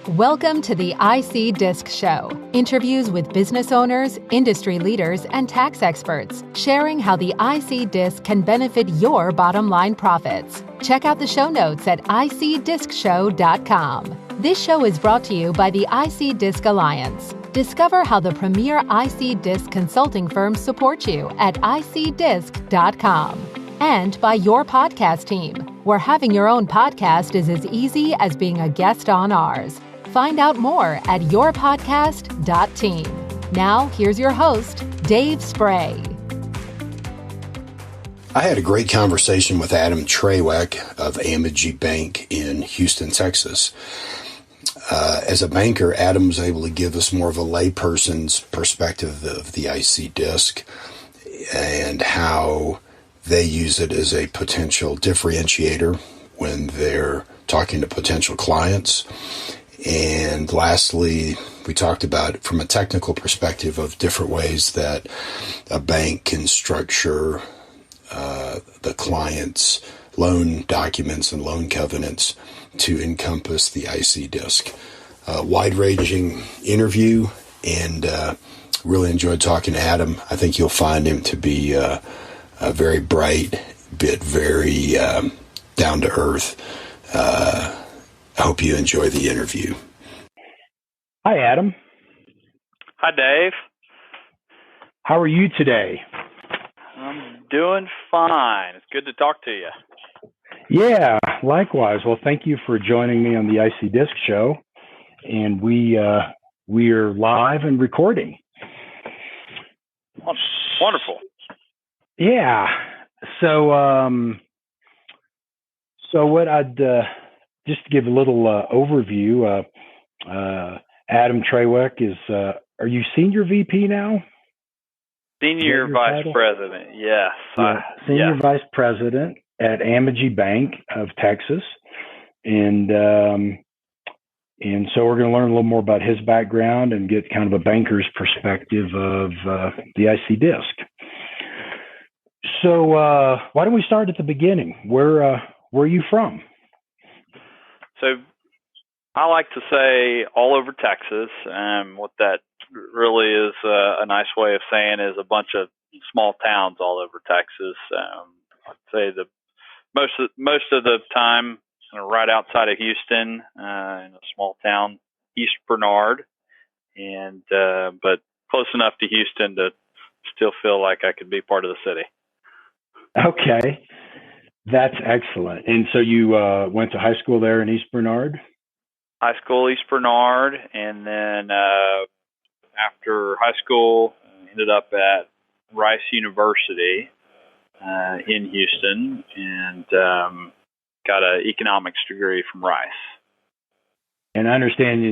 Welcome to the IC Disc Show. Interviews with business owners, industry leaders, and tax experts, sharing how the IC Disc can benefit your bottom line profits. Check out the show notes at icdiscshow.com. This show is brought to you by the IC Disc Alliance. Discover how the premier IC Disc consulting firms support you at icdisc.com. And by your podcast team, where having your own podcast is as easy as being a guest on ours. Find out more at yourpodcast.team. Now, here's your host, Dave Spray. I had a great conversation with Adam Traweek of Amegy Bank in Houston, Texas. As a banker, Adam was able to give us more of a layperson's perspective of the IC Disc and how they use it as a potential differentiator when they're talking to potential clients. And lastly, we talked about from a technical perspective of different ways that a bank can structure the client's loan documents and loan covenants to encompass the IC Disc. Wide-ranging interview, and really enjoyed talking to Adam. I think you'll find him to be a very bright, very down to earth. I hope you enjoy the interview. Hi, Adam. Hi, Dave. How are you today? I'm doing fine. It's good to talk to you. Yeah, likewise. Well, thank you for joining me on the IC Disc Show. And we are live and recording. Wonderful. Yeah. So what I'd just to give a little overview. Adam Traweek is. Are you senior VP now? Senior Vice President. Yes. Senior Vice President at Amegy Bank of Texas, and so we're going to learn a little more about his background and get kind of a banker's perspective of the IC Disc. So why don't we start at the beginning? Where are you from? So I like to say all over Texas. What that really is a nice way of saying is a bunch of small towns all over Texas. I'd say the most of the time right outside of Houston, in a small town, East Bernard, and but close enough to Houston to still feel like I could be part of the city. Okay, that's excellent. And so you went to high school there in East Bernard? High school, East Bernard, and then after high school, ended up at Rice University in Houston, and got an economics degree from Rice. And I understand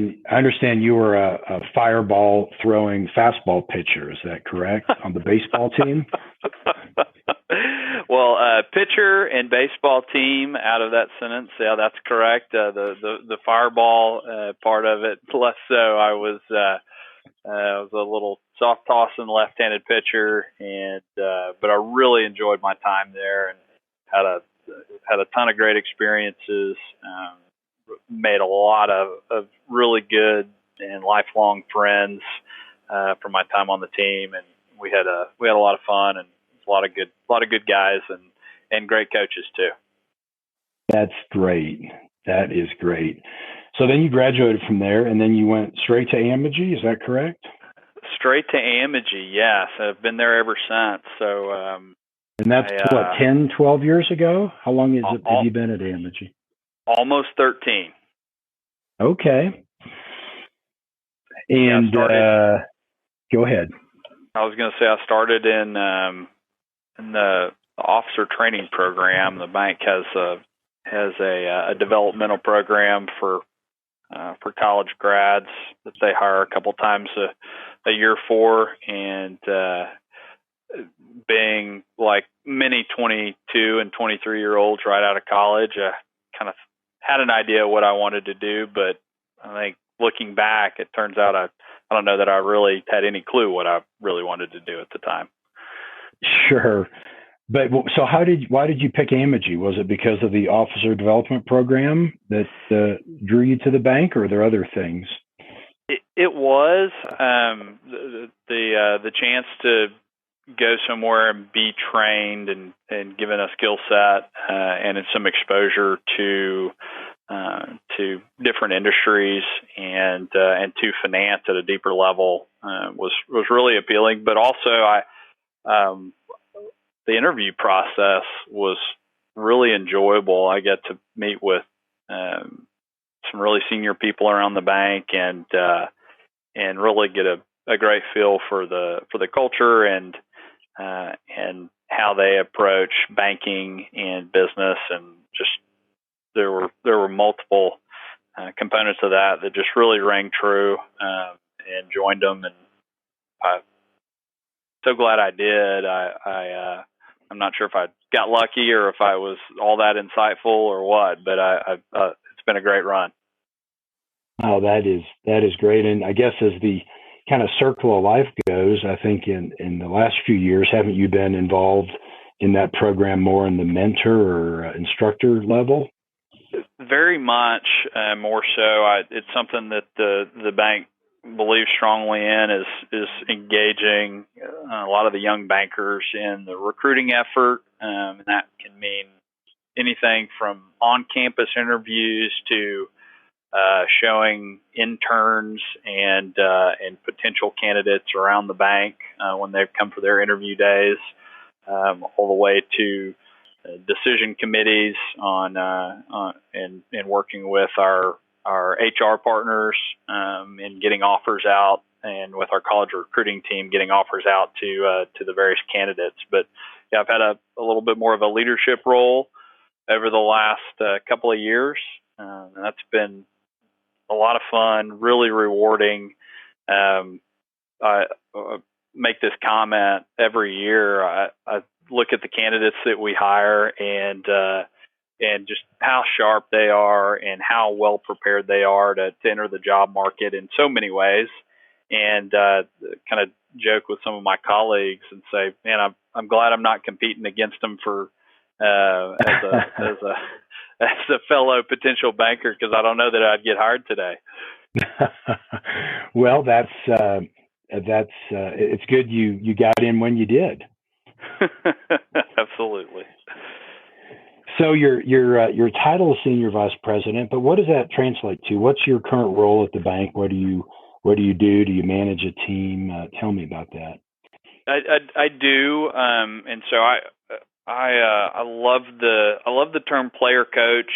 you were a fireball throwing fastball pitcher. Is that correct? On the baseball team? Well, pitcher and baseball team out of that sentence. Yeah, that's correct. The fireball part of it, less so. I was a little soft tossing left-handed pitcher, and but I really enjoyed my time there and had a ton of great experiences. Made a lot of really good and lifelong friends from my time on the team, and we had a lot of fun and a lot of good guys and great coaches too. That's great. That is great. So then you graduated from there, and then you went straight to Amegy. Is that correct? Straight to Amegy, yes. I've been there ever since. So, and that's 10, 12 years ago. How long have you been at Amegy? Almost 13. Okay. And go ahead. I was going to say I started in the officer training program. The bank has a developmental program for college grads that they hire a couple times a year for, and being like many 22 and 23-year-olds right out of college, I kind of had an idea what I wanted to do, but I think looking back, it turns out I don't know that I really had any clue what I really wanted to do at the time. Sure. But so why did you pick Amegy? Was it because of the officer development program that drew you to the bank, or are there other things? It was the chance to go somewhere and be trained and given a skill set and some exposure to different industries and to finance at a deeper level was really appealing. But also, the interview process was really enjoyable. I get to meet with some really senior people around the bank and really get a great feel for the culture and how they approach banking and business, and just there were multiple components of that just really rang true, and joined them, and I'm so glad I did. I'm not sure if I got lucky or if I was all that insightful or what, but it's been a great run. Oh, that is great. And I guess as the kind of circle of life goes, I think in the last few years, haven't you been involved in that program more in the mentor or instructor level? Very much more so. It's something that the bank believes strongly in is engaging a lot of the young bankers in the recruiting effort, and that can mean anything from on-campus interviews to showing interns and potential candidates around the bank when they've come for their interview days, all the way to decision committees on and working with our HR partners in getting offers out, and with our college recruiting team getting offers out to the various candidates. But yeah, I've had a little bit more of a leadership role over the last couple of years, and that's been a lot of fun, really rewarding. I make this comment every year. I look at the candidates that we hire and just how sharp they are and how well prepared they are to enter the job market in so many ways, and kind of joke with some of my colleagues and say, man, I'm glad I'm not competing against them for as a fellow potential banker, because I don't know that I'd get hired today. Well, that's it's good you got in when you did. Absolutely. So your title is senior vice president, but what does that translate to? What's your current role at the bank? What do you do? Do you manage a team? Tell me about that. I do, and so I love the term player coach.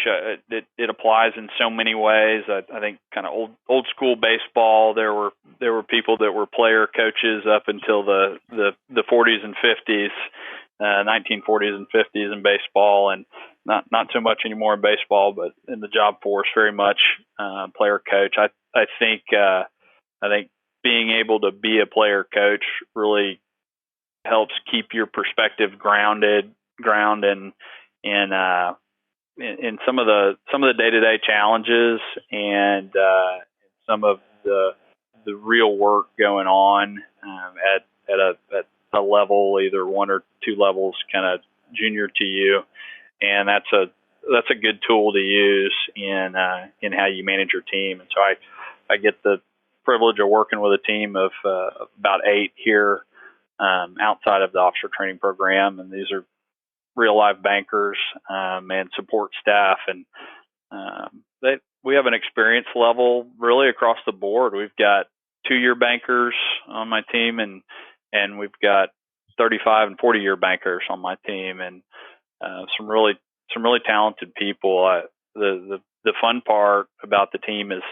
It applies in so many ways. I think kind of old school baseball. There were people that were player coaches up until the 40s and 50s, 1940s and 50s in baseball, and not so much anymore in baseball, but in the job force, very much player coach. I think being able to be a player coach really helps keep your perspective ground in some of the day-to-day challenges and some of the real work going on at a level, either one or two levels kind of junior to you, and that's a good tool to use in how you manage your team. And so I get the privilege of working with a team of about 8 here outside of the officer training program, and these are real life bankers and support staff, and we have an experience level really across the board. We've got 2-year bankers on my team, and we've got 35 and 40-year bankers on my team, and some really talented people. The fun part about the team is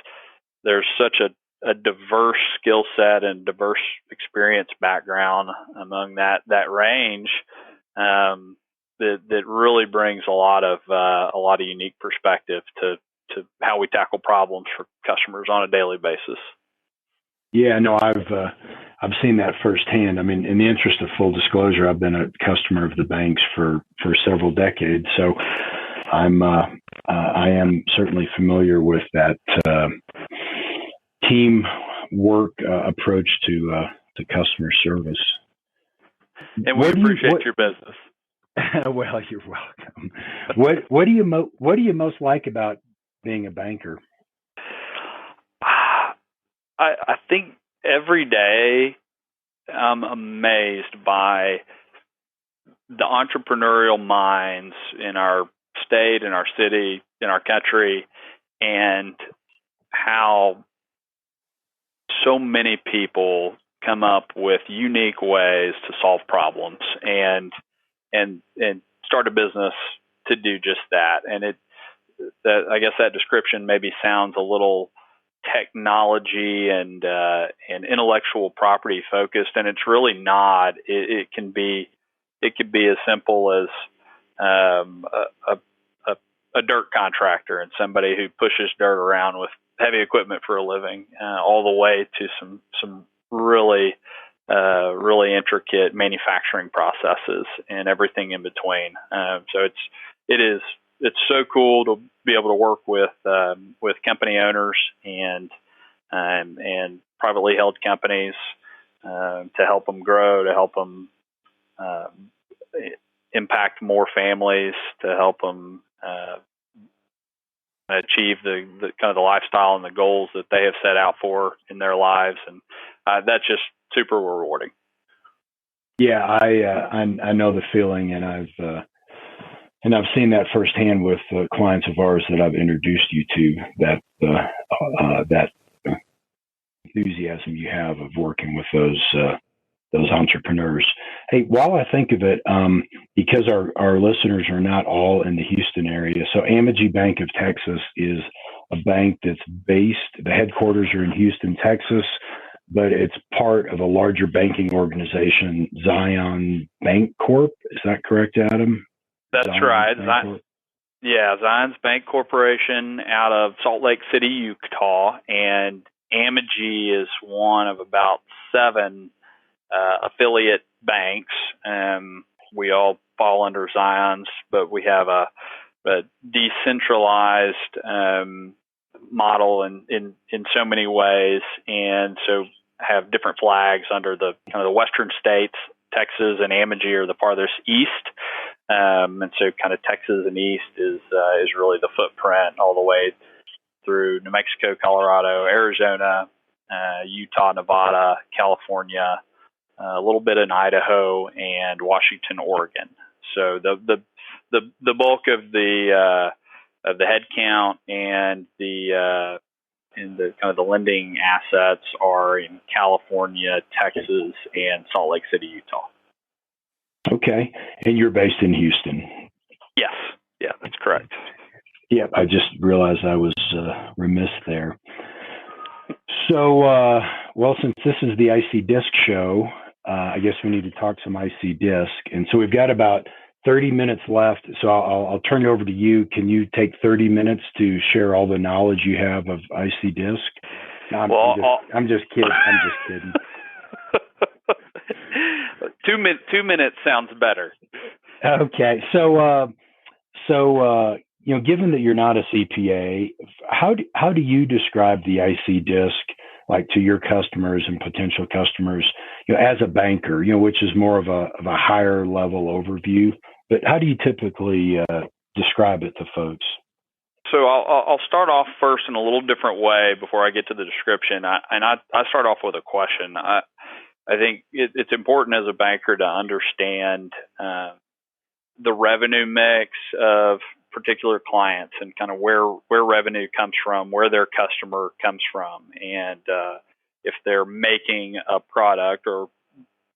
there's such a diverse skill set and diverse experience background among that range. That really brings a lot of unique perspective to how we tackle problems for customers on a daily basis. Yeah, no, I've seen that firsthand. I mean, in the interest of full disclosure, I've been a customer of the banks for several decades, so I am certainly familiar with that team work approach to customer service. And we appreciate your business. Well, you're welcome. What do you most like about being a banker? I think every day I'm amazed by the entrepreneurial minds in our state, in our city, in our country, and how so many people come up with unique ways to solve problems and start a business to do just that. And I guess that description maybe sounds a little technology and intellectual property focused, and it's really not. It could be as simple as a dirt contractor and somebody who pushes dirt around with heavy equipment for a living, all the way to some really intricate manufacturing processes and everything in between. So it's so cool to be able to work with company owners and privately held companies to help them grow, to help them impact more families, to help them achieve the kind of the lifestyle and the goals that they have set out for in their lives, and that's just super rewarding. Yeah, I know the feeling, and I've seen that firsthand with clients of ours that I've introduced you to. That enthusiasm you have of working with those entrepreneurs. Hey, while I think of it, because our listeners are not all in the Houston area, so Amegy Bank of Texas is a bank that's based, the headquarters are in Houston, Texas, but it's part of a larger banking organization, Zion Bank Corp. Is that correct, Adam? That's right. Zion's Bank Corporation out of Salt Lake City, Utah, and Amegy is one of about 7 affiliate banks. We all fall under Zion's, but we have a decentralized model in so many ways, and so have different flags under the kind of the western states. Texas and Amegy are the farthest east, and so kind of Texas and east is really the footprint all the way through New Mexico, Colorado, Arizona, Utah, Nevada, California, a little bit in Idaho, and Washington, Oregon. So the bulk of the head count and the kind of the lending assets are in California, Texas, and Salt Lake City, Utah. Okay, and you're based in Houston. Yes, yeah, that's correct. Yeah, I just realized I was remiss there. So, well, since this is the IC Disc show, I guess we need to talk some IC Disc. And so we've got about 30 minutes left. So I'll turn it over to you. Can you take 30 minutes to share all the knowledge you have of IC Disc? No, I'm just kidding. 2 minutes sounds better. Okay. So, given that you're not a CPA, how do you describe the IC Disc, like, to your customers and potential customers, as a banker, which is more of a higher level overview, but how do you typically describe it to folks? So I'll start off first in a little different way before I get to the description. I start off with a question. I think it's important as a banker to understand the revenue mix of particular clients and kind of where revenue comes from, where their customer comes from, and if they're making a product or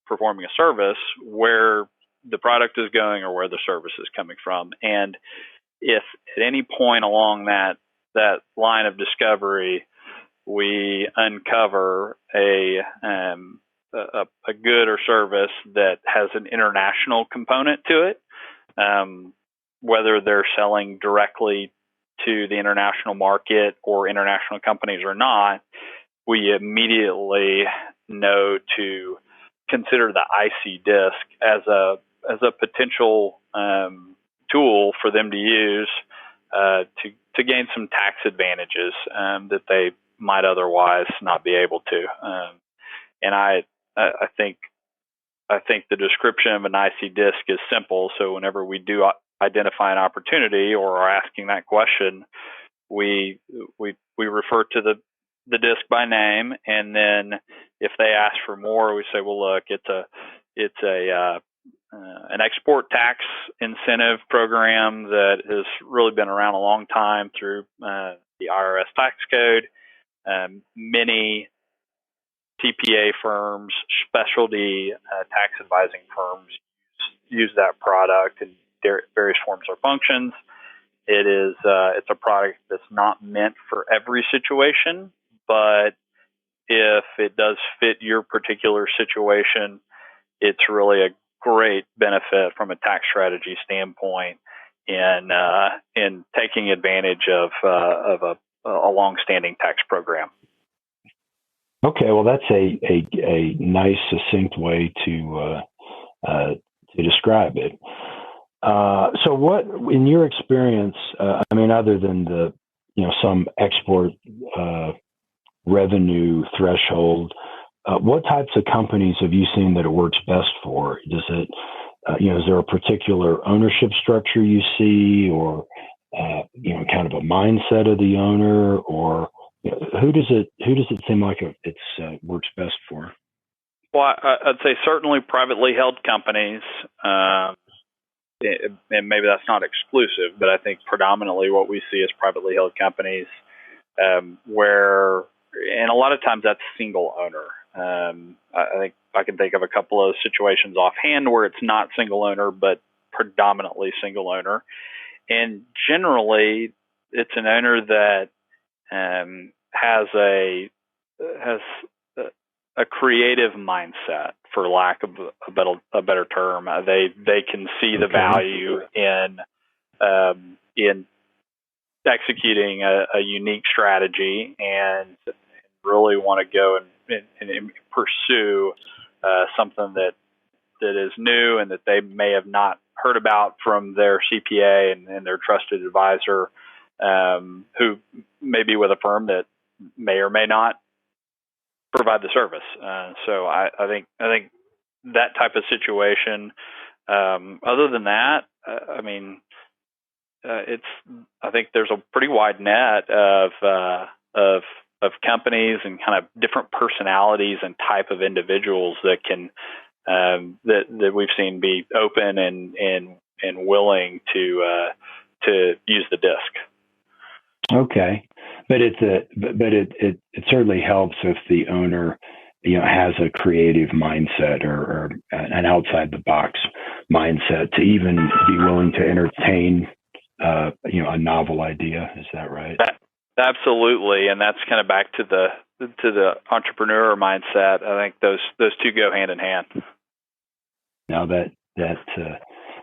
performing a service, where the product is going or where the service is coming from. And if at any point along that line of discovery we uncover a good or service that has an international component to it, whether they're selling directly to the international market or international companies or not, we immediately know to consider the IC Disc as a potential tool for them to use to gain some tax advantages that they might otherwise not be able to. And I think I think the description of an IC disc is simple. So whenever we do identify an opportunity or are asking that question, we refer to the disc by name, and then if they ask for more, we say, well, look, it's an export tax incentive program that has really been around a long time through the IRS tax code. Many CPA firms, specialty tax advising firms use that product in various forms or functions. It's a product that's not meant for every situation, but if it does fit your particular situation, it's really a great benefit from a tax strategy standpoint in taking advantage of a long-standing tax program. Okay, well, that's a nice, succinct way to describe it. So, what, in your experience, other than some export revenue threshold, what types of companies have you seen that it works best for? Does it, is there a particular ownership structure you see, or kind of a mindset of the owner, or who does it seem like it's works best for? Well, I'd say certainly privately held companies, and maybe that's not exclusive, but I think predominantly what we see is privately held companies, where, and a lot of times that's single owner. I think I can think of a couple of situations offhand where it's not single owner, but predominantly single owner. And generally, it's an owner that has a creative mindset, for lack of a better term. They can see the value in executing a unique strategy and really want to go and pursue something that is new and that they may have not heard about from their CPA and their trusted advisor, who may be with a firm that may or may not provide the service. So I think that type of situation. Other than that, I think there's a pretty wide net of companies and kind of different personalities and type of individuals that can that we've seen be open and willing to use the disc. Okay, but it certainly helps if the owner has a creative mindset or an outside the box mindset to even be willing to entertain a novel idea. Is that right? Absolutely, and that's kind of back to the entrepreneur mindset. I think those two go hand in hand. Now that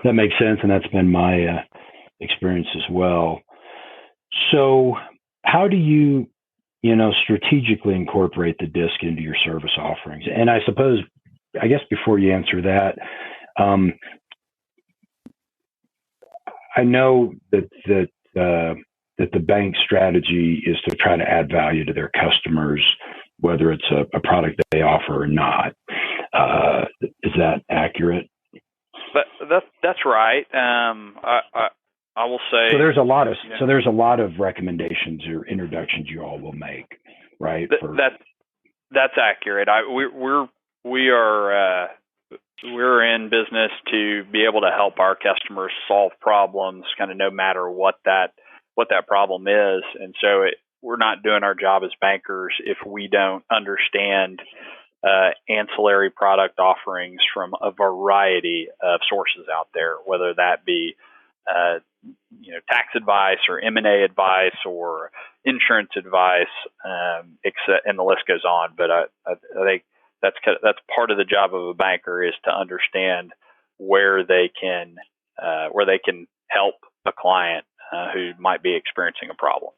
makes sense, and that's been my experience as well. So, how do you strategically incorporate the disc into your service offerings? And I guess before you answer that, I know that the bank strategy is to try to add value to their customers, whether it's a product that they offer or not. Is that accurate? But that's right. I will say. So there's a lot of recommendations or introductions you all will make, right? That's accurate. We're in business to be able to help our customers solve problems, kind of no matter what that problem is. And so we're not doing our job as bankers if we don't understand ancillary product offerings from a variety of sources out there, whether that be tax advice or M&A advice or insurance advice, and the list goes on. But I think that's part of the job of a banker, is to understand where they can help a client who might be experiencing a problem.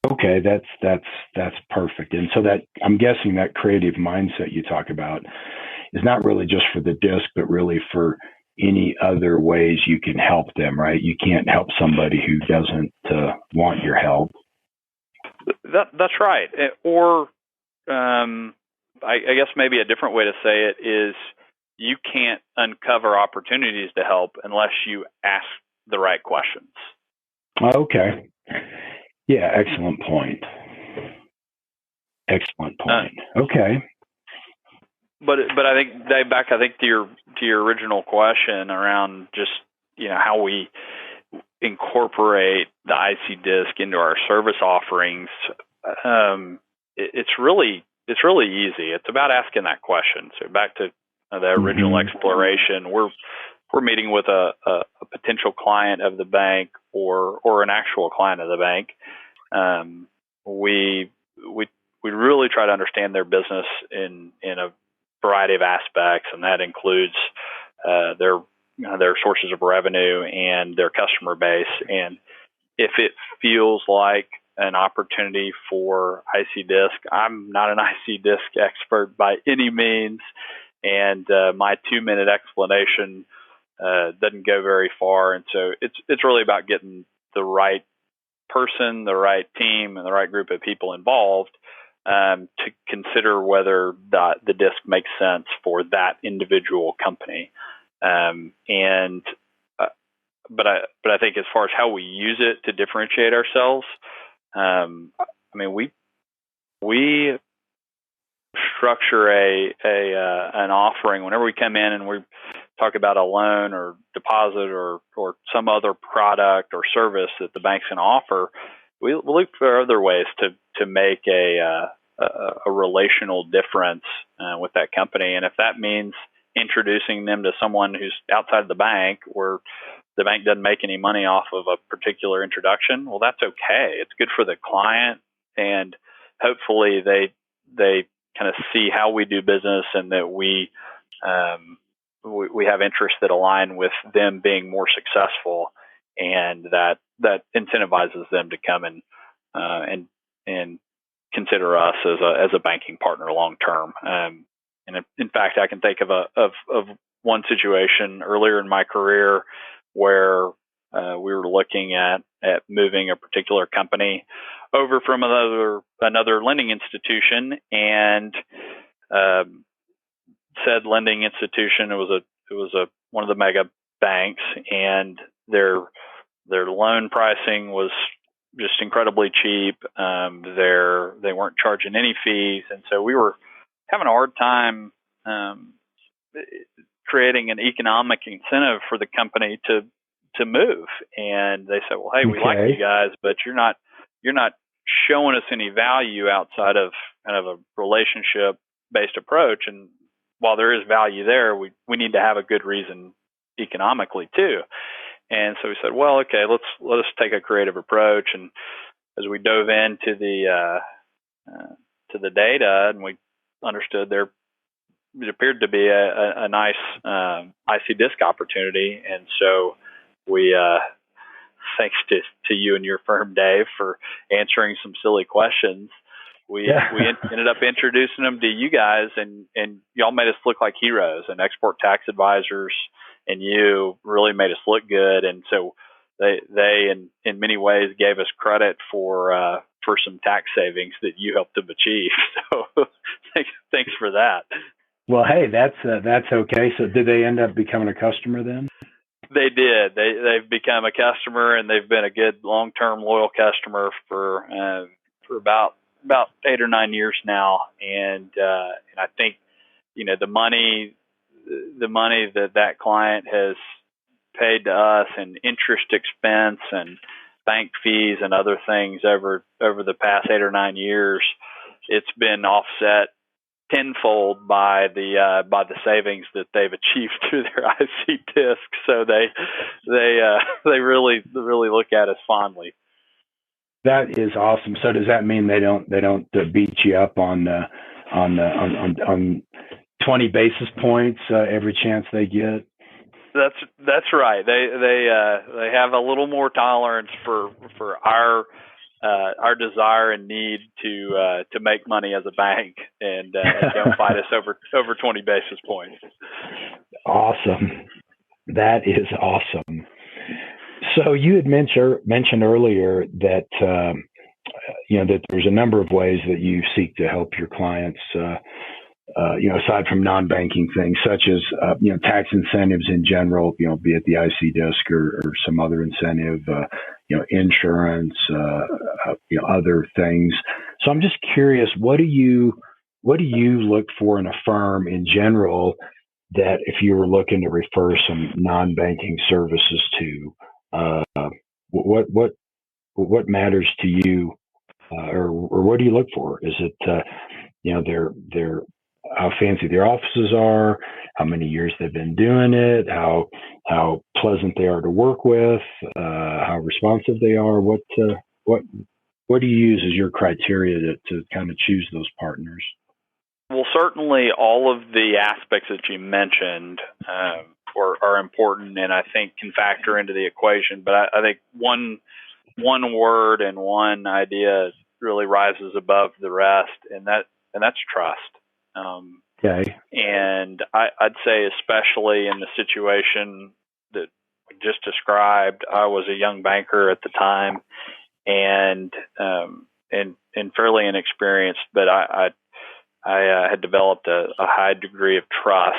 Okay, that's perfect. And so that, I'm guessing that creative mindset you talk about is not really just for the disc, but really for any other ways you can help them, right? You can't help somebody who doesn't want your help. That's right. Or I guess maybe a different way to say it is, you can't uncover opportunities to help unless you ask the right questions. Okay. Yeah, excellent point. Okay. But I think, Dave, back to your original question around just how we incorporate the IC Disc into our service offerings. It's really easy. It's about asking that question. So back to the original exploration, we're meeting with a potential client of the bank or an actual client of the bank. We really try to understand their business in a variety of aspects, and that includes their sources of revenue and their customer base. And if it feels like an opportunity for IC Disc, I'm not an IC Disc expert by any means, and my 2-minute explanation doesn't go very far. And so it's really about getting the right person, the right team, and the right group of people involved to consider whether the disc makes sense for that individual company. But I think as far as how we use it to differentiate ourselves, we structure an offering whenever we come in and we talk about a loan or deposit or some other product or service that the bank's going to offer. We look for other ways to make a relational difference with that company, and if that means introducing them to someone who's outside the bank, where the bank doesn't make any money off of a particular introduction, well, that's okay. It's good for the client, and hopefully they kind of see how we do business and that we have interests that align with them being more successful, and that incentivizes them to come and consider us as a banking partner long term. And in fact, I can think of one situation earlier in my career where we were looking at moving a particular company over from another lending institution, and said lending institution, it was one of the mega banks, and their loan pricing was just incredibly cheap. They weren't charging any fees, and so we were having a hard time creating an economic incentive for the company to move. And they said, "Well, hey, we like you guys, but you're not showing us any value outside of kind of a relationship based approach. And while there is value there, we need to have a good reason economically too." And so we said, well, okay, let us take a creative approach. And as we dove into the data, and we understood it appeared to be a nice IC Disc opportunity. And so we, thanks to you and your firm, Dave, for answering some silly questions, we ended up introducing them to you guys, and y'all made us look like heroes, and Export Tax Advisors and you really made us look good. And so they in many ways gave us credit for some tax savings that you helped them achieve. So thanks for that. Well, hey, that's okay. So did they end up becoming a customer then? They did. They've become a customer, and they've been a good long-term loyal customer for about 8 or 9 years now. And I think, the money that client has paid to us and interest expense and bank fees and other things over the past 8 or 9 years, it's been offset tenfold by the savings that they've achieved through their IC Disc. So they really look at us fondly. That is awesome. So does that mean they don't beat you up on 20 basis points every chance they get? That's right. They have a little more tolerance for our desire and need to make money as a bank, and don't fight us over 20 basis points. Awesome. That is awesome. So you had mentioned earlier that that there's a number of ways that you seek to help your clients aside from non-banking things such as, tax incentives in general, be it the IC disc or some other incentive, insurance, other things. So I'm just curious, what do you look for in a firm in general that if you were looking to refer some non-banking services to, what matters to you, or what do you look for? Is it, their how fancy their offices are, how many years they've been doing it, how pleasant they are to work with, how responsive they are? What do you use as your criteria to kind of choose those partners? Well, certainly all of the aspects that you mentioned are important, and I think can factor into the equation. But I think one word and one idea really rises above the rest, and that's trust. Okay. And I'd say, especially in the situation that we just described, I was a young banker at the time, and fairly inexperienced, but I had developed a high degree of trust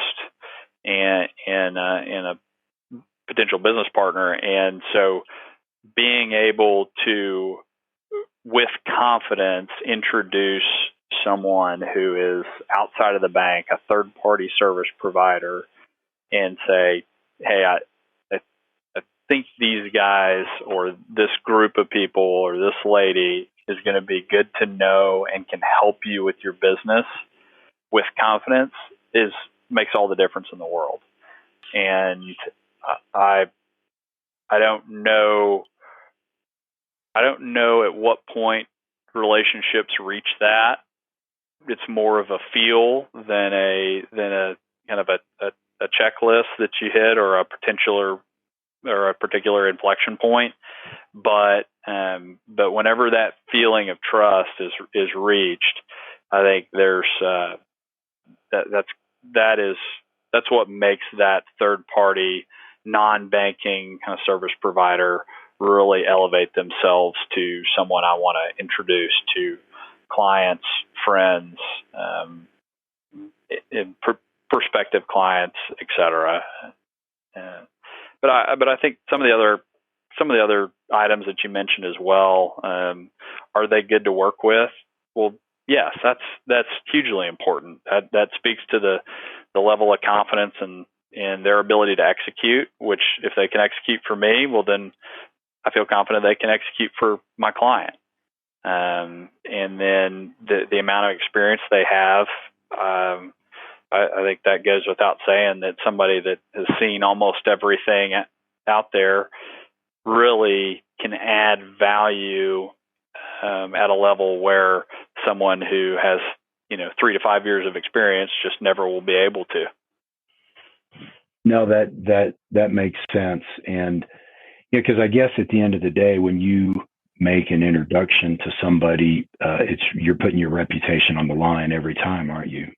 in a potential business partner, and so being able to, with confidence, introduce someone who is outside of the bank, a third-party service provider, and say, hey, I think these guys or this group of people or this lady is going to be good to know and can help you with your business with confidence makes all the difference in the world. And I don't know at what point relationships reach that. It's more of a feel than a kind of a checklist that you hit or a particular inflection point. But whenever that feeling of trust is reached, I think there's that's what makes that third party non-banking kind of service provider really elevate themselves to someone I want to introduce to clients, friends, prospective clients, etc. But I think some of the other items that you mentioned as well, are they good to work with? Well, yes, that's hugely important. That speaks to the level of confidence and their ability to execute, which if they can execute for me, well, then I feel confident they can execute for my client. And then the amount of experience they have, I think that goes without saying that somebody that has seen almost everything out there really can add value at a level where someone who has 3 to 5 years of experience just never will be able to. No, that makes sense. And because I guess at the end of the day, when you make an introduction to somebody, you're putting your reputation on the line every time, aren't you?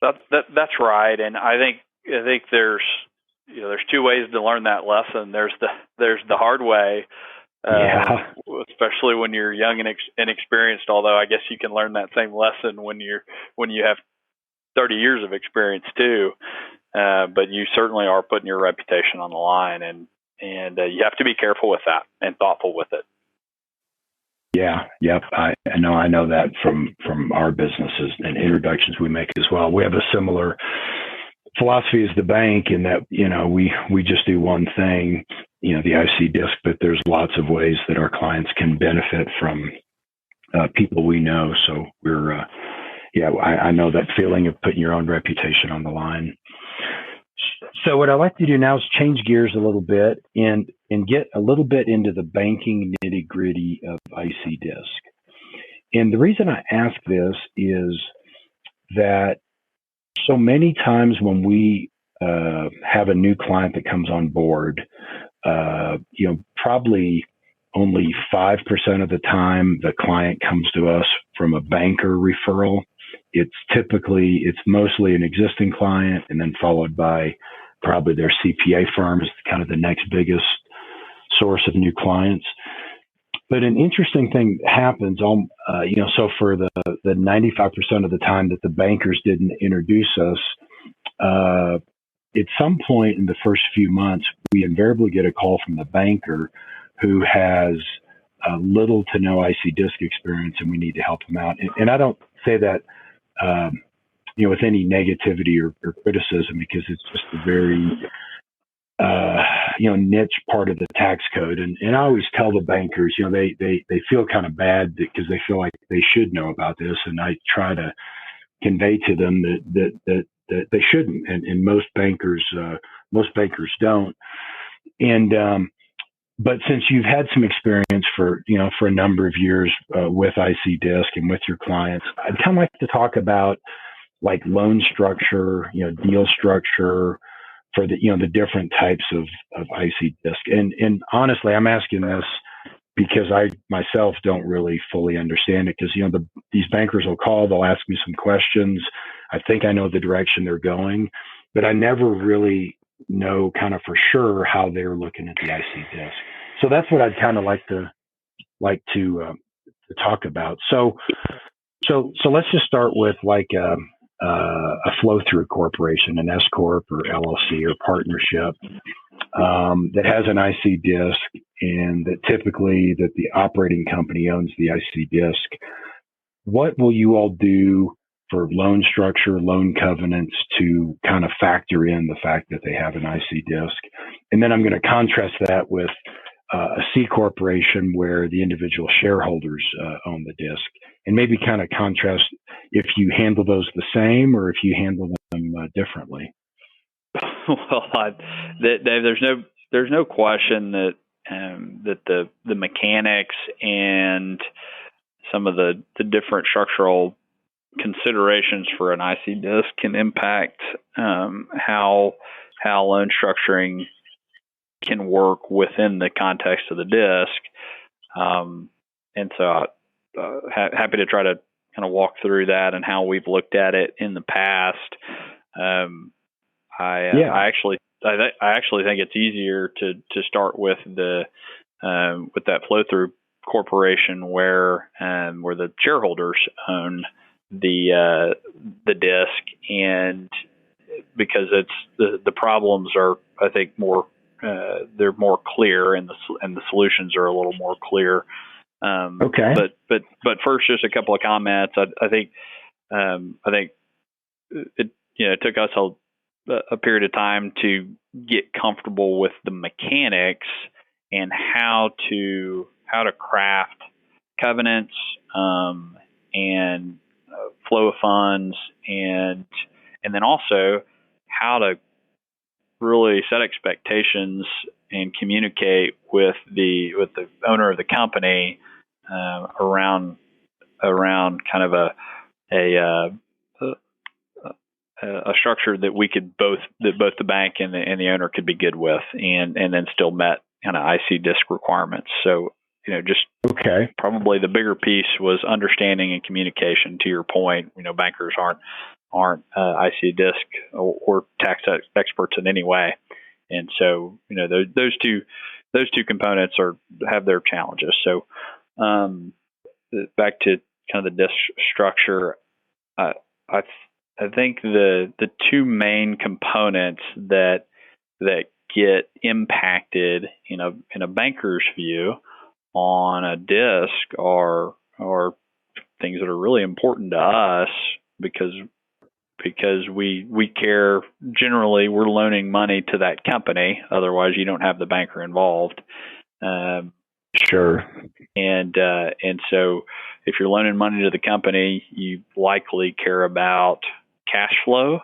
That's right. And I think there's two ways to learn that lesson. There's the hard way, especially when you're young and inexperienced. Although I guess you can learn that same lesson when you have 30 years of experience too. But you certainly are putting your reputation on the line, and you have to be careful with that and thoughtful with it. Yeah. Yep. I know that from our businesses and introductions we make as well. We have a similar philosophy as the bank in that, we just do one thing, the IC disc, but there's lots of ways that our clients can benefit from people we know. So we're, I know that feeling of putting your own reputation on the line. So what I'd like to do now is change gears a little bit and get a little bit into the banking nitty-gritty of IC disc. And the reason I ask this is that so many times when we have a new client that comes on board, probably only 5% of the time the client comes to us from a banker referral. It's mostly an existing client and then followed by probably their CPA firm is kind of the next biggest source of new clients. But an interesting thing happens, so for the 95% of the time that the bankers didn't introduce us, at some point in the first few months, we invariably get a call from the banker who has little to no IC disc experience, and we need to help them out. And I don't say that, with any negativity or criticism, because it's just a very, niche part of the tax code. And I always tell the bankers, they feel kind of bad because they feel like they should know about this. And I try to convey to them that they shouldn't. And most bankers don't. And, but since you've had some experience for a number of years with IC Disc and with your clients, I'd kind of like to talk about like loan structure, deal structure for the different types of IC Disc. And honestly, I'm asking this because I myself don't really fully understand it, because these bankers will call, they'll ask me some questions. I think I know the direction they're going, but I never really know kind of for sure how they're looking at the IC Disc. So that's what I'd kind of like to talk about. So let's just start with like a flow-through corporation, an S corp or LLC or partnership that has an IC Disc, and that typically that the operating company owns the IC Disc. What will you all do for loan structure, loan covenants to kind of factor in the fact that they have an IC Disc? And then I'm going to contrast that with a C corporation where the individual shareholders own the disc, and maybe kind of contrast if you handle those the same or if you handle them differently. Well, Dave, there's no question that the mechanics and some of the different structural considerations for an IC disc can impact how loan structuring can work within the context of the disc. And so happy to try to kind of walk through that and how we've looked at it in the past. I actually think it's easier to start with with that flow through corporation where the shareholders own the disc, and because it's the problems are, I think, more they're more clear, and the solutions are a little more clear. Okay. But first, just a couple of comments. I think it took us a period of time to get comfortable with the mechanics and how to craft covenants and flow of funds, and then also how to really set expectations and communicate with the owner of the company around kind of a structure that both the bank and the owner could be good with, and then still met kind of IC disc requirements. So just okay. Probably the bigger piece was understanding and communication. To your point, bankers aren't IC disc or tax experts in any way, and so those two components have their challenges. So back to kind of the disc structure, I think the two main components that get impacted in a banker's view on a disc are things that are really important to us because we care. Generally, we're loaning money to that company. Otherwise, you don't have the banker involved. Sure. And so if you're loaning money to the company, you likely care about cash flow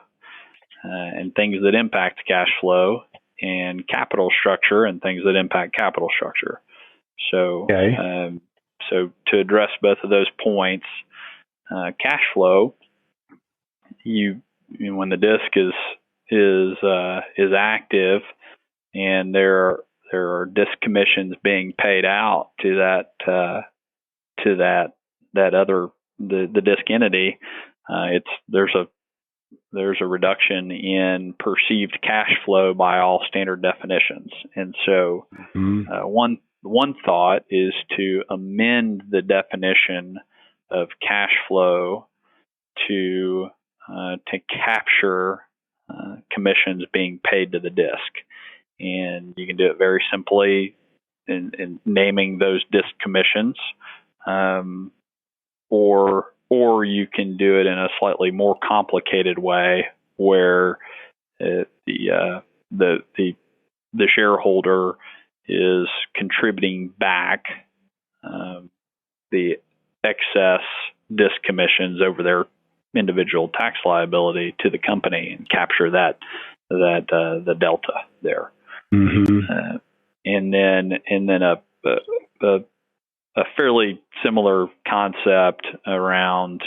and things that impact cash flow, and capital structure and things that impact capital structure. So, okay. So to address both of those points, cash flow, when the disc is active and there are disc commissions being paid out to that other the disc entity, there's a reduction in perceived cash flow by all standard definitions. And so one thought is to amend the definition of cash flow to capture commissions being paid to the disc, and you can do it very simply in naming those disc commissions, or you can do it in a slightly more complicated way where the shareholder is contributing back the excess disc commissions over their individual tax liability to the company and capture the delta there. Mm-hmm. And then a fairly similar concept around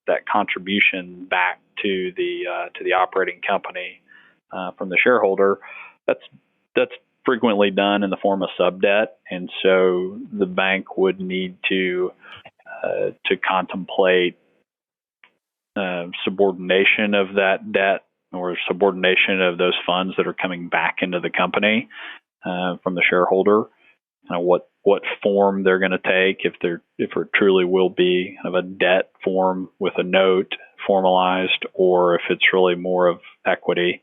that contribution back to the operating company from the shareholder. That's frequently done in the form of sub-debt, and so the bank would need to contemplate subordination of that debt or subordination of those funds that are coming back into the company from the shareholder. What form they're going to take, if it truly will be kind of a debt form with a note formalized, or if it's really more of equity.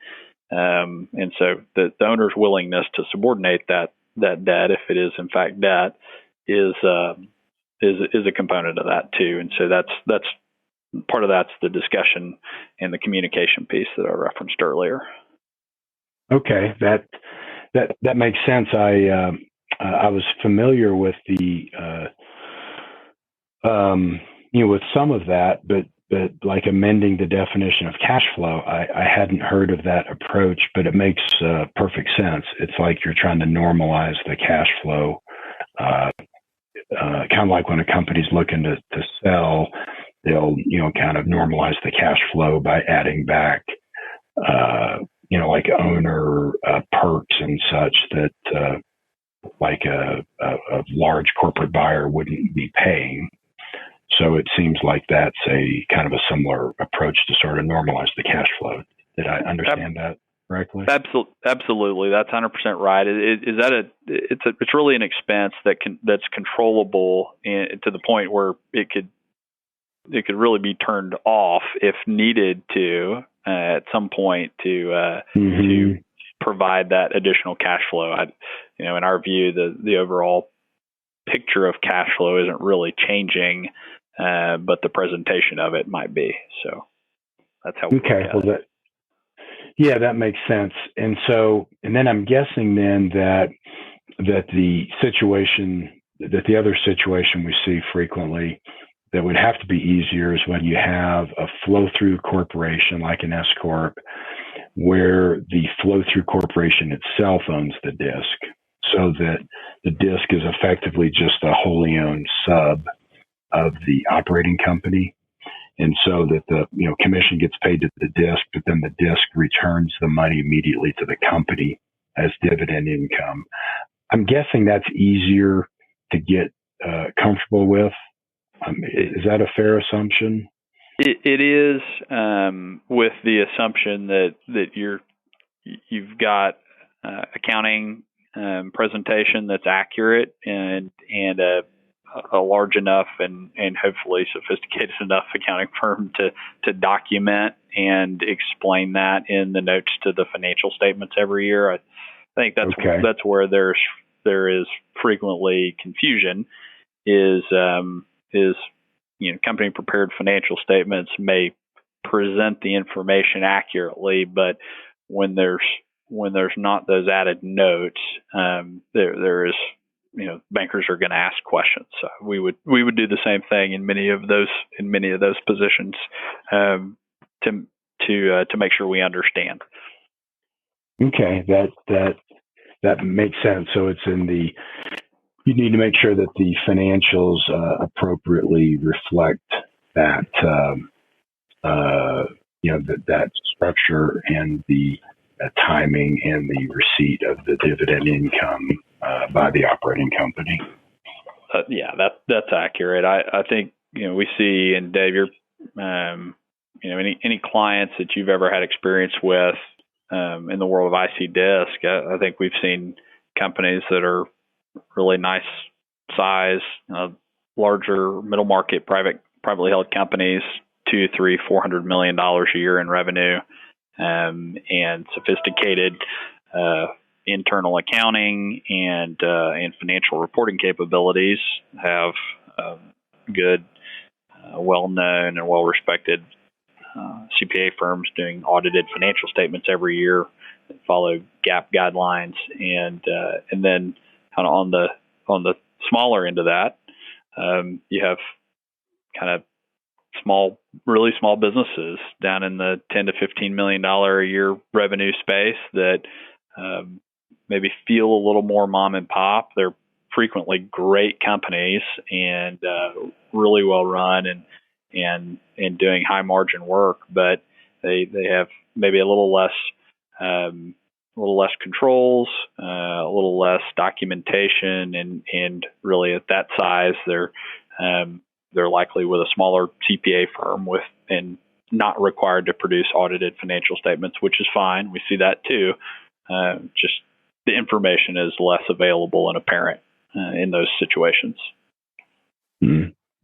And so the owner's willingness to subordinate that debt, if it is in fact debt, is a component of that too. And so that's part of that's the discussion and the communication piece that I referenced earlier. Okay, that makes sense. I was familiar with the with some of that, but like amending the definition of cash flow, I hadn't heard of that approach, but it makes perfect sense. It's like you're trying to normalize the cash flow, kind of like when a company's looking to sell, they'll kind of normalize the cash flow by adding back like owner perks and such that like a large corporate buyer wouldn't be paying. So it seems like that's a kind of a similar approach to sort of normalize the cash flow. Did I understand that correctly? Absolutely, that's 100% right. It's really an expense that's controllable to the point where it could really be turned off if needed to at some point to provide that additional cash flow. In our view, the overall picture of cash flow isn't really changing, but the presentation of it might be. So that's how we look at it. That makes sense. And then I'm guessing then that the other situation we see frequently that would have to be easier is when you have a flow-through corporation like an S Corp, where the flow-through corporation itself owns the disc, so that the disc is effectively just a wholly owned sub of the operating company. And so that the commission gets paid to the disc, but then the disc returns the money immediately to the company as dividend income. I'm guessing that's easier to get comfortable with. Is that a fair assumption? It is, with the assumption that you've got accounting presentation that's accurate and a large enough and hopefully sophisticated enough accounting firm to document and explain that in the notes to the financial statements every year. I think that's where there is frequently confusion. Is company prepared financial statements may present the information accurately, but when there's not those added notes, there is bankers are going to ask questions. So we would do the same thing in many of those positions to make sure we understand. Okay, that makes sense. So it's you need to make sure that the financials appropriately reflect that that structure and the timing and the receipt of the dividend income by the operating company. That's accurate. I think we see, and Dave, you're any clients that you've ever had experience with in the world of IC Disc. I think we've seen companies that are really nice size, larger middle market privately held companies, $200-400 million a year in revenue, and sophisticated internal accounting and financial reporting capabilities. Have good, well-known and well-respected CPA firms doing audited financial statements every year that follow GAAP guidelines, and then kind of on the smaller end of that, you have kind of really small businesses down in the $10-15 million a year revenue space that maybe feel a little more mom and pop. They're frequently great companies and really well run and doing high margin work, but they have maybe a little less controls, a little less documentation, and really at that size they're likely with a smaller CPA firm and not required to produce audited financial statements, which is fine. We see that too. Just the information is less available and apparent in those situations.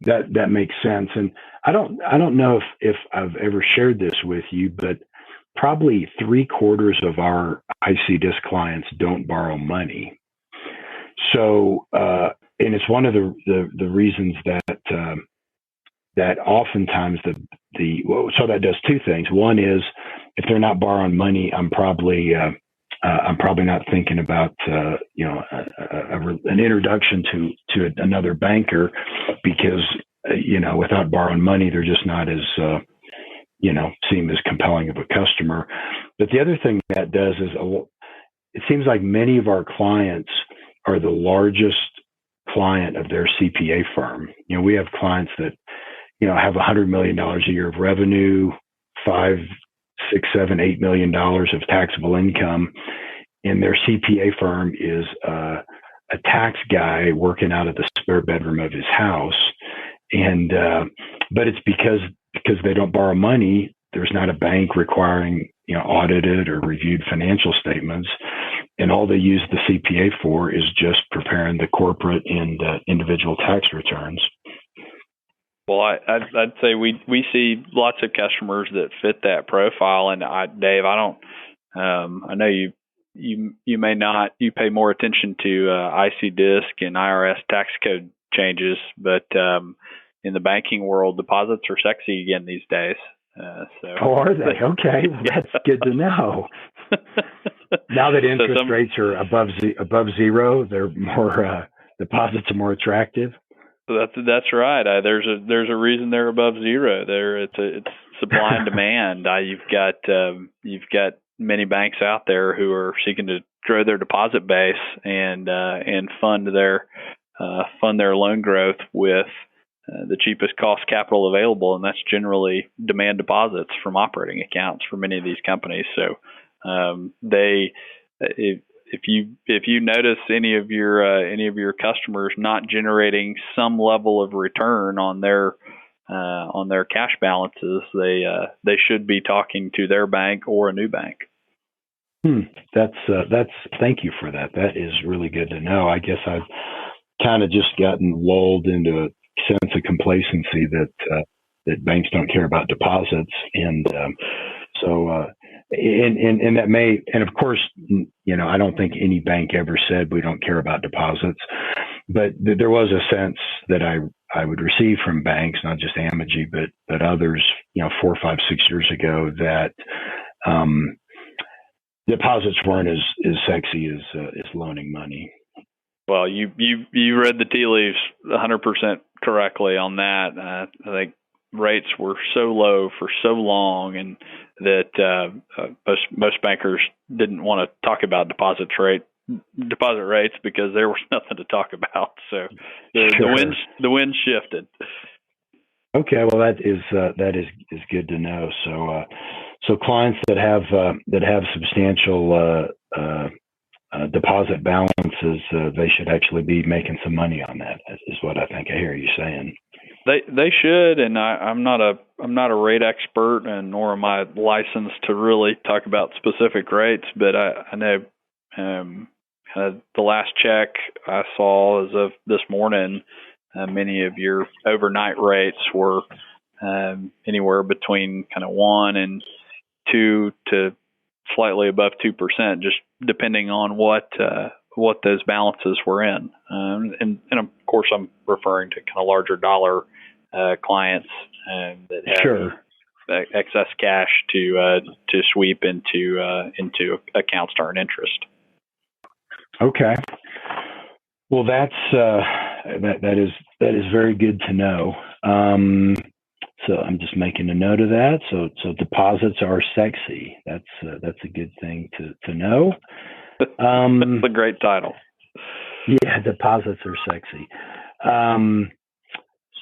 That makes sense. And I don't know if I've ever shared this with you, but probably 3/4 of our IC Disc clients don't borrow money. So, and it's one of the reasons that oftentimes so that does two things. One is, if they're not borrowing money, I'm probably not thinking about an introduction to another banker, because without borrowing money, they're just not as seem as compelling of a customer. But the other thing that does is, it seems like many of our clients are the largest client of their CPA firm. We have clients that have $100 million a year of revenue, $5, $6, $7, $8 million of taxable income, and their CPA firm is a tax guy working out of the spare bedroom of his house. And but it's because they don't borrow money. There's not a bank requiring audited or reviewed financial statements, and all they use the CPA for is just preparing the corporate and individual tax returns. Well, I'd say we see lots of customers that fit that profile. And Dave, I know you may not, you pay more attention to IC Disc and IRS tax code changes, but in the banking world, deposits are sexy again these days. Oh, are they? Okay, well, that's good to know. Now that interest rates are above zero, they're more deposits are more attractive. That's right. There's a reason they're above zero. It's supply and demand. You've got many banks out there who are seeking to grow their deposit base and fund their loan growth with the cheapest cost capital available, and that's generally demand deposits from operating accounts for many of these companies. So if you notice any of your customers not generating some level of return on their cash balances, they should be talking to their bank or a new bank. That's thank you for that. That is really good to know. I guess I've kind of just gotten lulled into a sense of complacency that banks don't care about deposits, and and that may, and of course, I don't think any bank ever said we don't care about deposits, but there was a sense that I would receive from banks, not just Amegy, but others, 4, 5, 6 years ago, that deposits weren't as sexy as loaning money. Well, you read the tea leaves 100% correctly on that. I think rates were so low for so long, and that most bankers didn't want to talk about deposit rates because there was nothing to talk about. So the wind shifted. Okay, well that is good to know. So clients that have substantial deposit balances, they should actually be making some money on that, is what I think I hear you saying. They should, and I'm not a rate expert, and nor am I licensed to really talk about specific rates, but I know the last check I saw as of this morning, many of your overnight rates were anywhere between kind of 1 and 2 to slightly above 2%, just depending on what those balances were in. And of course, I'm referring to kind of larger dollar clients that have Sure. excess cash to sweep into accounts to earn interest. Okay. Well, that's that is very good to know. So I'm just making a note of that. So deposits are sexy. That's a good thing to know. That's a great title. Yeah, deposits are sexy.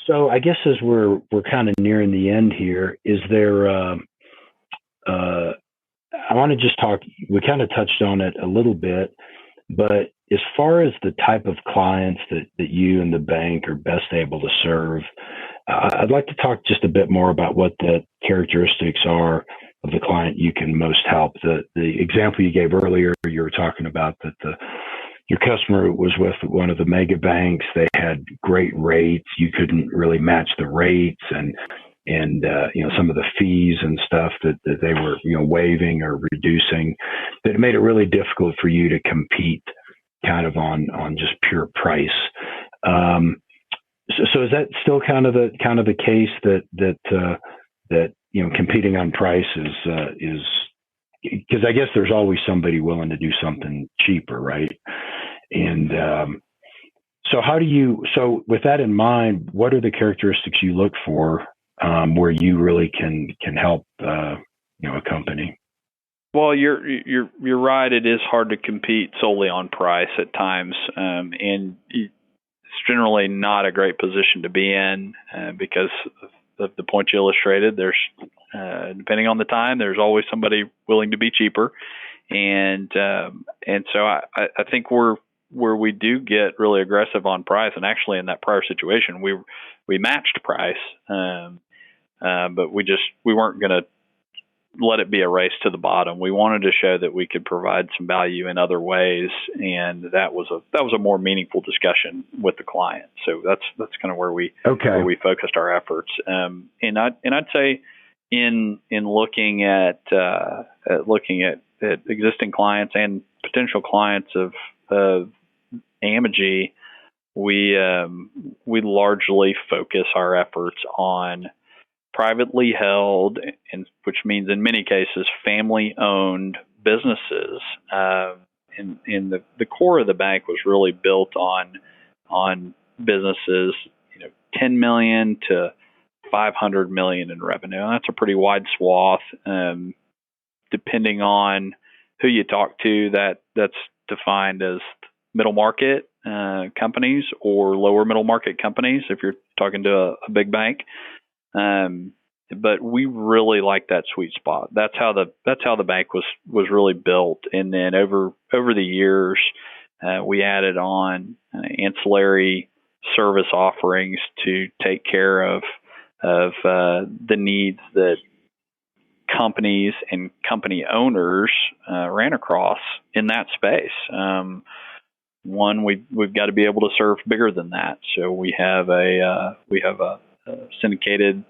So I guess as we're kind of nearing the end here, is there? I want to just talk. We kind of touched on it a little bit, but as far as the type of clients that you and the bank are best able to serve, I'd like to talk just a bit more about what the characteristics are of the client you can most help. The example you gave earlier, you were talking about that your customer was with one of the mega banks. They had great rates. You couldn't really match the rates and some of the fees and stuff that they were waiving or reducing. That made it really difficult for you to compete kind of on just pure price. So is that still kind of the case that competing on price is because I guess there's always somebody willing to do something cheaper, right? And so with that in mind, what are the characteristics you look for where you really can help a company? Well, you're right. It is hard to compete solely on price at times, and it's generally not a great position to be in because of the point you illustrated. There's depending on the time, there's always somebody willing to be cheaper, and so I think where we do get really aggressive on price, and actually in that prior situation, we matched price, but we weren't going to let it be a race to the bottom. We wanted to show that we could provide some value in other ways, and that was a more meaningful discussion with the client. So that's kind of where we focused our efforts. And I'd say in looking at existing clients and potential clients of Amegy, we largely focus our efforts on privately held, and which means in many cases family-owned businesses. And the core of the bank was really built on businesses, $10 million to $500 million in revenue. And that's a pretty wide swath. Depending on who you talk to, that's defined as middle market companies or lower middle market companies if you're talking to a big bank. But we really like that sweet spot. That's how the bank was really built. And then over the years, we added on ancillary service offerings to take care of the needs that companies and company owners ran across in that space. One, we've got to be able to serve bigger than that. So we have a syndicated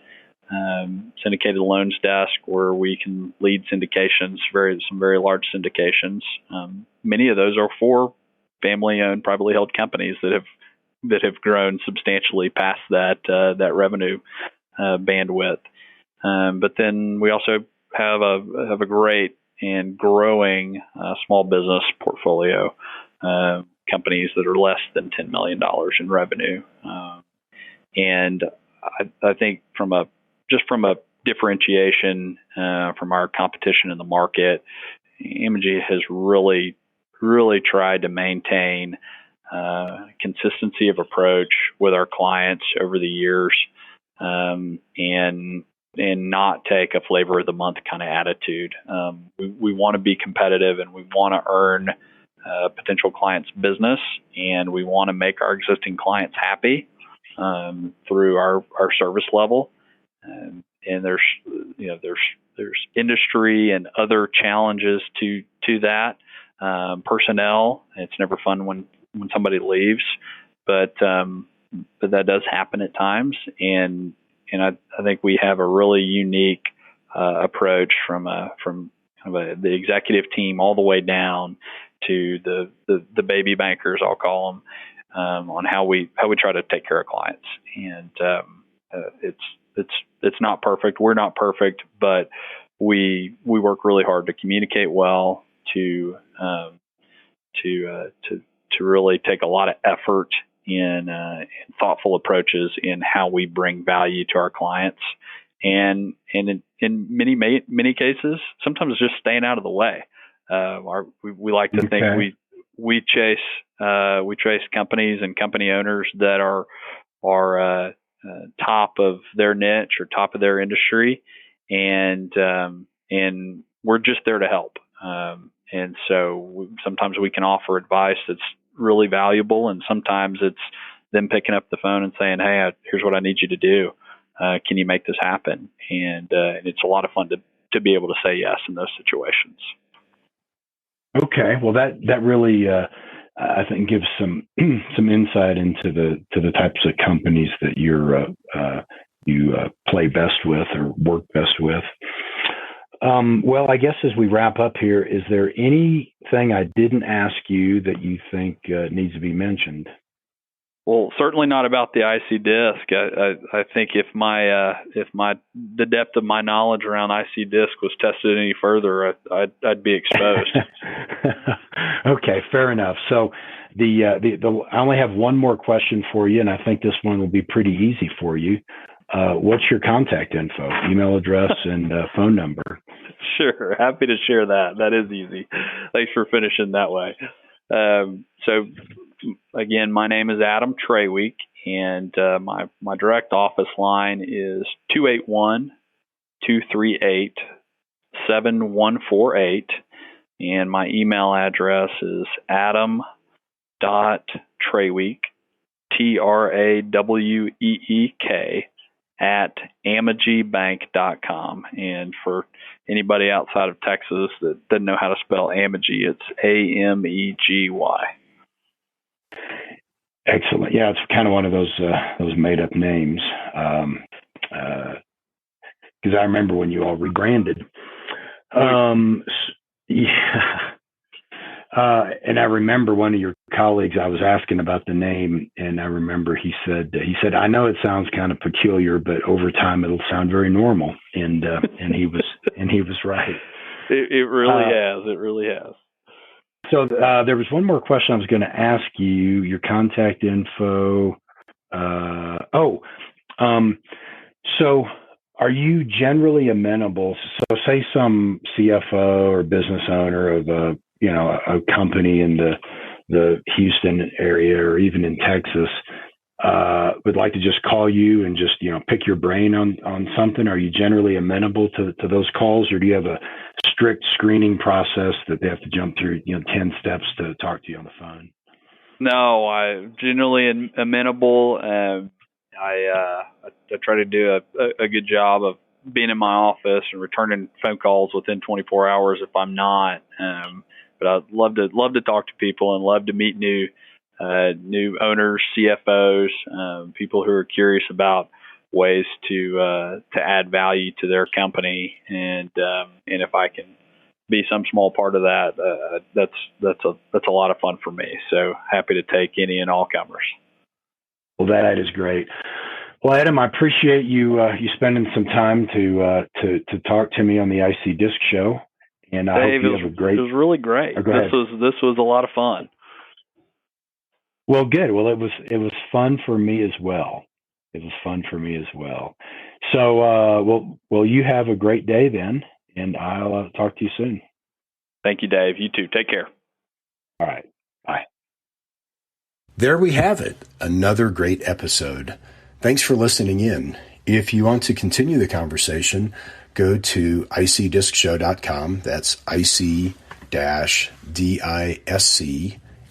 loans desk where we can lead syndications, some very large syndications. Many of those are for family-owned, privately held companies that have grown substantially past that revenue bandwidth. But then we also have a great and growing small business portfolio, companies that are less than $10 million in revenue. And I think from a differentiation from our competition in the market, Amegy has really tried to maintain consistency of approach with our clients over the years, and not take a flavor of the month kind of attitude. We want to be competitive, and we want to earn potential clients' business, and we want to make our existing clients happy through our service level. And there's industry and other challenges to that. personnel. It's never fun when somebody leaves, but that does happen at times. And I think we have a really unique approach from kind of the executive team all the way down to the baby bankers, I'll call them, on how we try to take care of clients. And it's not perfect. We're not perfect, but we work really hard to communicate well, to really take a lot of effort in thoughtful approaches in how we bring value to our clients, and in many cases, sometimes just staying out of the way. We like to think we chase companies and company owners that are top of their niche or top of their industry, and we're just there to help. And so sometimes we can offer advice that's really valuable, and sometimes it's them picking up the phone and saying, "Hey, here's what I need you to do. Can you make this happen?" And it's a lot of fun to be able to say yes in those situations. Okay, well that really I think gives some insight into the types of companies that you play best with or work best with. Well, I guess as we wrap up here, is there anything I didn't ask you that you think needs to be mentioned? Well, certainly not about the IC disc. I think if the depth of my knowledge around IC disc was tested any further, I'd be exposed. Okay, fair enough. So I only have one more question for you, and I think this one will be pretty easy for you. What's your contact info, email address, and phone number? Sure. Happy to share that. That is easy. Thanks for finishing that way. So again, my name is Adam Traweek, and my direct office line is 281-238-7148. And my email address is adam.traweek, TRAWEEK, at amegybank.com. And for anybody outside of Texas that doesn't know how to spell Amegy, it's Amegi. Excellent. Yeah, it's kind of one of those made up names. Because I remember when you all rebranded. And I remember one of your colleagues, I was asking about the name, and I remember he said, I know it sounds kind of peculiar, but over time it'll sound very normal. And he was right. It really has. It really has. So there was one more question I was going to ask you, your contact info. So are you generally amenable? So say some CFO or business owner of a company in the Houston area or even in Texas would like to just call you and just, pick your brain on something. Are you generally amenable to those calls, or do you have a strict screening process that they have to jump through, 10 steps to talk to you on the phone? No, I'm generally amenable. I try to do a good job of being in my office and returning phone calls within 24 hours if I'm not. But I'd love to talk to people and love to meet new owners, CFOs, people who are curious about ways to add value to their company, and if I can be some small part of that, that's a lot of fun for me. So happy to take any and all comers. Well, that is great. Well, Adam, I appreciate you spending some time to talk to me on the IC Disc Show, and I hope you have a great. It was really great. This was a lot of fun. Well, good. Well, it was fun for me as well. So, well, you have a great day then, and I'll talk to you soon. Thank you, Dave. You too. Take care. All right. Bye. There we have it. Another great episode. Thanks for listening in. If you want to continue the conversation, go to icdiscshow.com. That's IC-DISC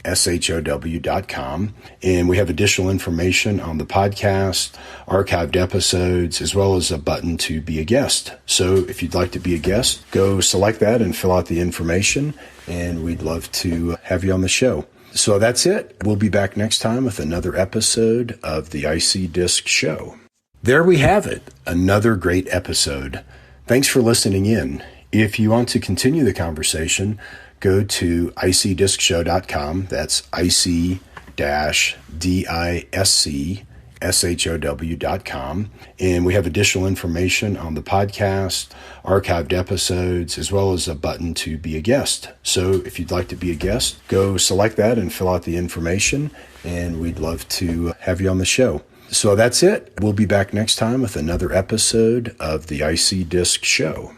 show.com. And we have additional information on the podcast, archived episodes, as well as a button to be a guest. So if you'd like to be a guest, go select that and fill out the information, and we'd love to have you on the show. So that's it. We'll be back next time with another episode of the IC Disc Show. There we have it, another great episode. Thanks for listening in. If you want to continue the conversation, go to icdiscshow.com. That's ic-discshow.com. And we have additional information on the podcast, archived episodes, as well as a button to be a guest. So if you'd like to be a guest, go select that and fill out the information, and we'd love to have you on the show. So that's it. We'll be back next time with another episode of the IC Disc Show.